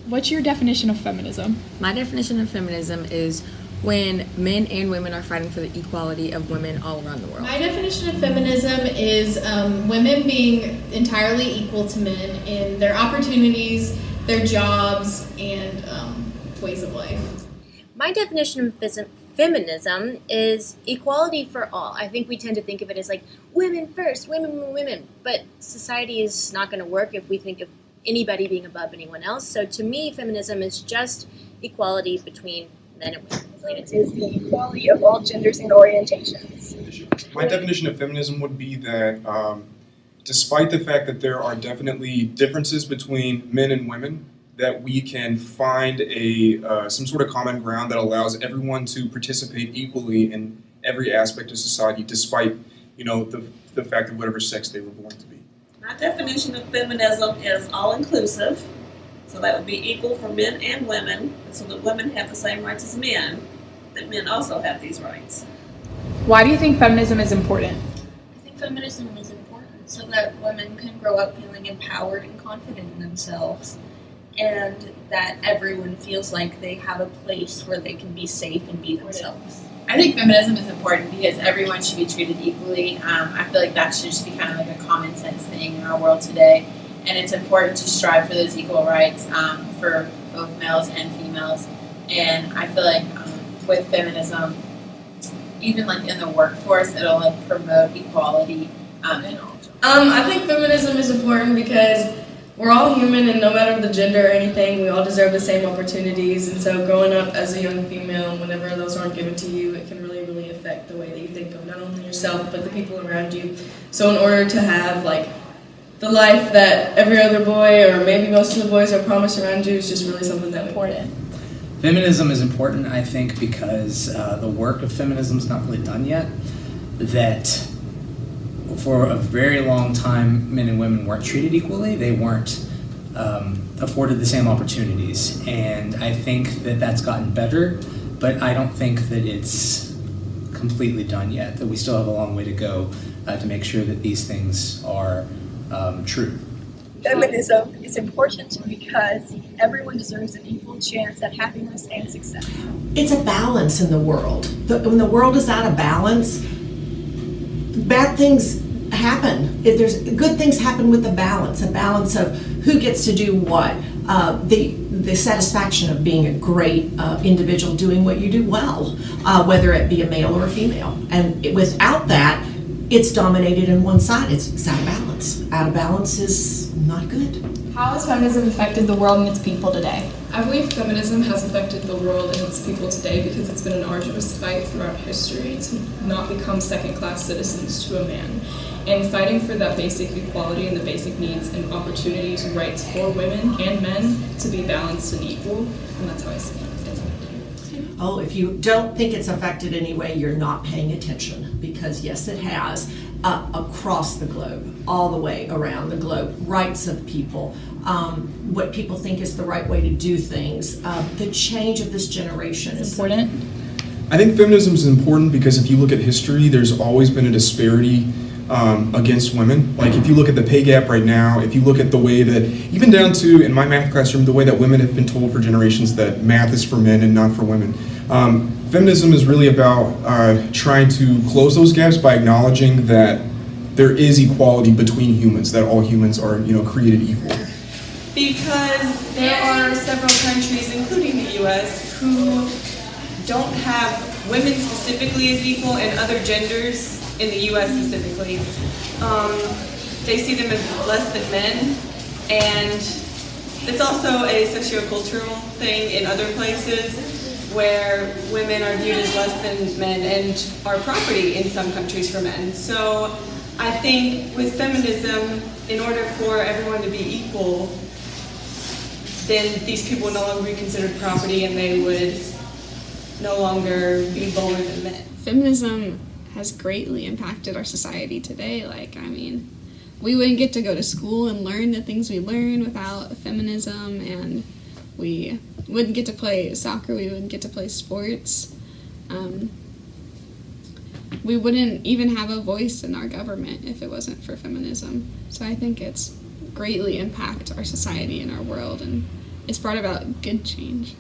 What's your definition of feminism? My definition of feminism is when men and women are fighting for the equality of women all around the world. My definition of feminism is women being entirely equal to men in their opportunities, their jobs, and ways of life. My definition of feminism is equality for all. I think we tend to think of it as like women first, women, but society is not going to work if we think of anybody being above anyone else. So to me, feminism is just equality between men and women. It is the equality of all genders and orientations. My definition of feminism would be that despite the fact that there are definitely differences between men and women, that we can find some sort of common ground that allows everyone to participate equally in every aspect of society, despite the fact of whatever sex they were born to be. My definition of feminism is all-inclusive, so that would be equal for men and women, so that women have the same rights as men, that men also have these rights. Why do you think feminism is important? I think feminism is important so that women can grow up feeling empowered and confident in themselves, and that everyone feels like they have a place where they can be safe and be themselves. I think feminism is important because everyone should be treated equally. I feel like that should just be kind of like a common sense thing in our world today. And it's important to strive for those equal rights for both males and females. And I feel like with feminism, even like in the workforce, it'll like promote equality in all jobs. I think feminism is important because we're all human, and no matter the gender or anything, we all deserve the same opportunities. And so growing up as a young female, whenever those aren't given to you, it can really affect the way that you think of not only yourself, but the people around you. So in order to have like the life that every other boy, or maybe most of the boys, are promised around you, is just really something that important. Feminism is important, I think, because the work of feminism is not really done yet. That for a very long time, men and women weren't treated equally. They weren't afforded the same opportunities. And I think that that's gotten better, but I don't think that it's completely done yet, that we still have a long way to go to make sure that these things are true. Feminism is important because everyone deserves an equal chance at happiness and success. It's a balance in the world. When the world is out of balance, bad things happen. There's good things happen with a balance of who gets to do what. The satisfaction of being a great individual doing what you do well, whether it be a male or a female. And without that, it's dominated in one side. It's out of balance. Out of balance is not good. How has feminism affected the world and its people today? I believe feminism has affected the world and its people today because it's been an arduous fight throughout history to not become second-class citizens to a man. And fighting for that basic equality and the basic needs and opportunities, rights for women and men to be balanced and equal, and that's how I see it. Oh, if you don't think it's affected anyway, you're not paying attention, because yes, it has, across the globe, all the way around the globe. Rights of people, what people think is the right way to do things, the change of this generation is important. I think feminism is important because if you look at history, there's always been a disparity against women. Like if you look at the pay gap right now, if you look at the way that, even down to, in my math classroom, the way that women have been told for generations that math is for men and not for women. Feminism is really about trying to close those gaps by acknowledging that there is equality between humans, that all humans are, created equal. Because there are several countries, including the U.S., who don't have women specifically as equal and other genders in the U.S. specifically. They see them as less than men, and it's also a sociocultural thing in other places where women are viewed as less than men and are property in some countries for men. So I think with feminism, in order for everyone to be equal, then these people would no longer be considered property and they would no longer be lower than men. Feminism has greatly impacted our society today. We wouldn't get to go to school and learn the things we learn without feminism, and we wouldn't get to play soccer, we wouldn't get to play sports. We wouldn't even have a voice in our government if it wasn't for feminism. So I think it's greatly impacted our society and our world, and it's brought about good change.